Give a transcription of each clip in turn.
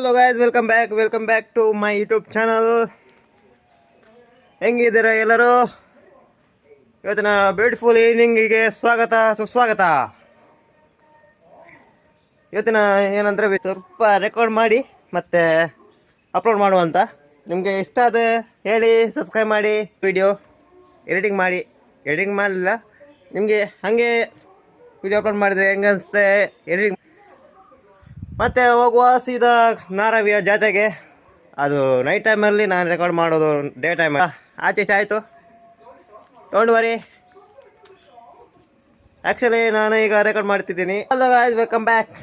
Hello guys, welcome back to my YouTube channel. ಹೆಂಗಿದ್ದೀರಾ ಎಲ್ಲರೂ? ಇವತ್ತಿನ ಬ್ಯೂಟಿಫುಲ್ ಈವ್ನಿಂಗಿಗೆ ಸುಸ್ವಾಗತ. ಇವತ್ತಿನ ಏನಂದರೆ ಸ್ವಲ್ಪ ರೆಕಾರ್ಡ್ ಮಾಡಿ ಮತ್ತೆ ಅಪ್ಲೋಡ್ ಮಾಡುವಂತ. ನಿಮಗೆ ಇಷ್ಟ ಆದರೆ ಹೇಳಿ, ಸಬ್ಸ್ಕ್ರೈಬ್ ಮಾಡಿ. ವಿಡಿಯೋ ಎಡಿಟಿಂಗ್ ಮಾಡಲಿಲ್ಲ ನಿಮಗೆ ಹಾಗೆ ವಿಡಿಯೋ ಅಪ್ಲೋಡ್ ಮಾಡಿದರೆ ಹೆಂಗೆ ಅನಿಸುತ್ತೆ ಎಡಿಟಿಂಗ್. ಮತ್ತು ಹೋಗುವ ಸೀದಾ ನಾರವಿಯ ಜಾತ್ರೆಗೆ. ಅದು ನೈಟ್ ಟೈಮಲ್ಲಿ ನಾನು ರೆಕಾರ್ಡ್ ಮಾಡೋದು, ಡೇ ಟೈಮ್ ಆಚೆ ಆಯಿತು. ಡೋಂಟ್ ವರಿ, ಆ್ಯಕ್ಚುಲಿ ನಾನು ಈಗ ರೆಕಾರ್ಡ್ ಮಾಡ್ತಿದ್ದೀನಿ. Hello guys, welcome back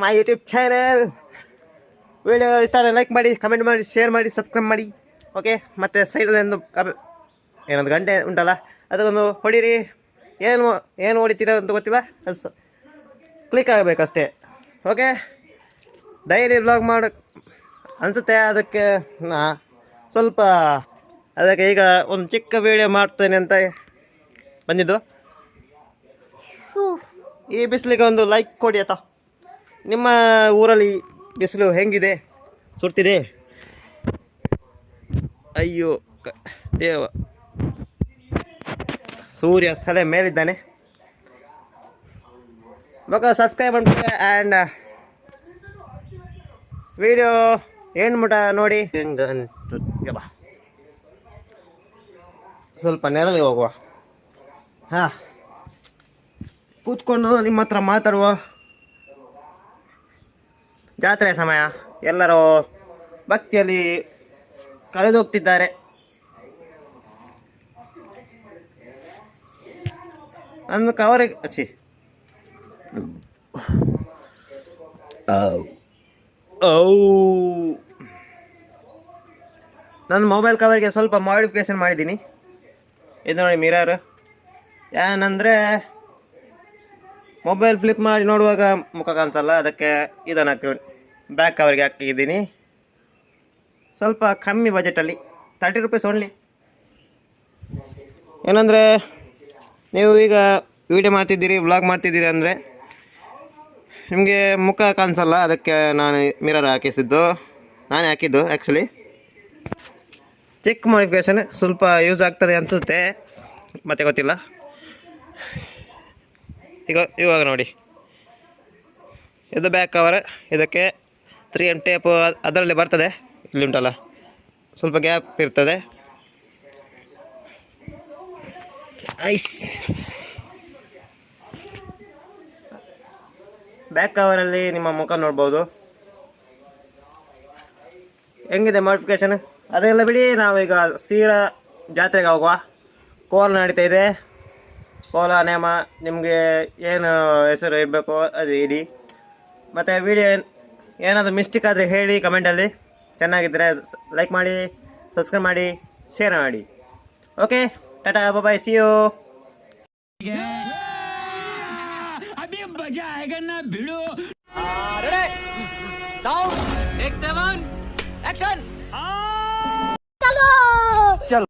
my YouTube channel. Video ಇಷ್ಟ ಆದರೆ ಲೈಕ್ ಮಾಡಿ, ಕಮೆಂಟ್ ಮಾಡಿ, ಶೇರ್ ಮಾಡಿ, ಸಬ್ಸ್ಕ್ರೈಬ್ ಮಾಡಿ. ಓಕೆ, ಮತ್ತು ಸೈಡಲ್ಲಿ ಏನೊಂದು ಗಂಟೆ ಉಂಟಲ್ಲ, ಅದಕ್ಕೊಂದು ಹೊಡೀರಿ. ಏನು ಹೊಡಿತೀರ ಅಂತ ಗೊತ್ತಿಲ್ಲ, ಅದು ಕ್ಲಿಕ್ ಆಗಬೇಕಷ್ಟೇ. ಓಕೆ, ಡೈಲಿ ವ್ಲಾಗ್ ಮಾಡೋಕ್ಕೆ ಅನಿಸುತ್ತೆ, ಅದಕ್ಕೆ ಸ್ವಲ್ಪ ಅದಕ್ಕೆ ಈಗ ಒಂದು ಚಿಕ್ಕ ವೀಡಿಯೋ ಮಾಡ್ತೇನೆ ಅಂತ ಬಂದಿದ್ದು. ಈ ಬಿಸಿಲಿಗೆ ಒಂದು ಲೈಕ್ ಕೊಡಿ ಆಯ್ತಾ? ನಿಮ್ಮ ಊರಲ್ಲಿ ಬಿಸಿಲು ಹೆಂಗಿದೆ, ಸುಡ್ತಿದೆ? ಅಯ್ಯೋ ದೇವ, ಸೂರ್ಯ ತಲೆ ಮೇಲಿದ್ದಾನೆ. ಇವಾಗ ಸಬ್ಸ್ಕ್ರೈಬ್ ಮಾಡ್ತಾರೆ ಆ್ಯಂಡ್ ವಿಡಿಯೋ ಏನು ಮುಟ ನೋಡಿ. ಸ್ವಲ್ಪ ನೆರಳಿಗೆ ಹೋಗುವ. ಹಾಂ, ಕೂತ್ಕೊಂಡು ನಿಮ್ಮ ಹತ್ರ ಮಾತಾಡುವ. ಜಾತ್ರೆ ಸಮಯ, ಎಲ್ಲರೂ ಭಕ್ತಿಯಲ್ಲಿ ಕಳೆದೋಗ್ತಿದ್ದಾರೆ. ನನ್ನ ಕವರಿಗೆ ನನ್ನ ಮೊಬೈಲ್ ಕವರ್ಗೆ ಸ್ವಲ್ಪ ಮಾಡಿಫಿಕೇಶನ್ ಮಾಡಿದ್ದೀನಿ. ಇದು ನೋಡಿ ಮಿರರ್. ಏನಂದರೆ ಮೊಬೈಲ್ ಫ್ಲಿಪ್ ಮಾಡಿ ನೋಡುವಾಗ ಮುಖ ಕಾಣಿಸಲ್ಲ, ಅದಕ್ಕೆ ಇದನ್ನು ಬ್ಯಾಕ್ ಕವರ್ಗೆ ಹಾಕಿದ್ದೀನಿ. ಸ್ವಲ್ಪ ಕಮ್ಮಿ ಬಜೆಟಲ್ಲಿ, 30 ರೂಪೀಸ್ ಓನ್ಲಿ. ಏನಂದರೆ ನೀವು ಈಗ ವಿಡಿಯೋ ಮಾಡ್ತಿದ್ದೀರಿ, ವ್ಲಾಗ್ ಮಾಡ್ತಿದ್ದೀರಿ ಅಂದರೆ ನಿಮಗೆ ಮುಖ ಕಾಣಿಸಲ್ಲ, ಅದಕ್ಕೆ ನಾನು ಮಿರರ್ ನಾನೇ ಹಾಕಿದ್ದು. ಆ್ಯಕ್ಚುಲಿ ಚಿಕ್ಕ ಮಾಡಿಫಿಕೇಷನ್, ಸ್ವಲ್ಪ ಯೂಸ್ ಆಗ್ತದೆ ಅನಿಸುತ್ತೆ, ಮತ್ತೆ ಗೊತ್ತಿಲ್ಲ. ಇವಾಗ ನೋಡಿ, ಇದು ಬ್ಯಾಕ್ ಕವರ್. ಇದಕ್ಕೆ 3M ಟೇಪು ಅದರಲ್ಲಿ ಬರ್ತದೆ. ಇಲ್ಲಿ ಉಂಟಲ್ಲ, ಸ್ವಲ್ಪ ಗ್ಯಾಪ್ ಇರ್ತದೆ. ಐಸ್ ಬ್ಯಾಕ್ ಕವರಲ್ಲಿ ನಿಮ್ಮ ಮುಖ ನೋಡ್ಬೋದು. ಹೆಂಗಿದೆ ಮಾಡಿಫಿಕೇಷನ್? ಅದೆಲ್ಲ ಬಿಡಿ, ನಾವೀಗ ಸೀರಾ ಜಾತ್ರೆಗೆ ಹೋಗುವ. ಕೋಲ ನಡೀತಾ ಇದೆ. ಕೋಲ ನೇಮ ನಿಮಗೆ ಏನು ಹೆಸರು ಇರಬೇಕು ಅದು ಇಡಿ. ಮತ್ತು ವಿಡಿಯೋ ಏನಾದರೂ ಮಿಸ್ಟೇಕ್ ಆದರೆ ಹೇಳಿ ಕಮೆಂಟಲ್ಲಿ. ಚೆನ್ನಾಗಿದ್ದರೆ ಲೈಕ್ ಮಾಡಿ, ಸಬ್ಸ್ಕ್ರೈಬ್ ಮಾಡಿ, ಶೇರ್ ಮಾಡಿ. Okay, tata, bye, see you. अभी मजा आएगा ना भिड़ो. Ready, sound, take 7, action. चलो.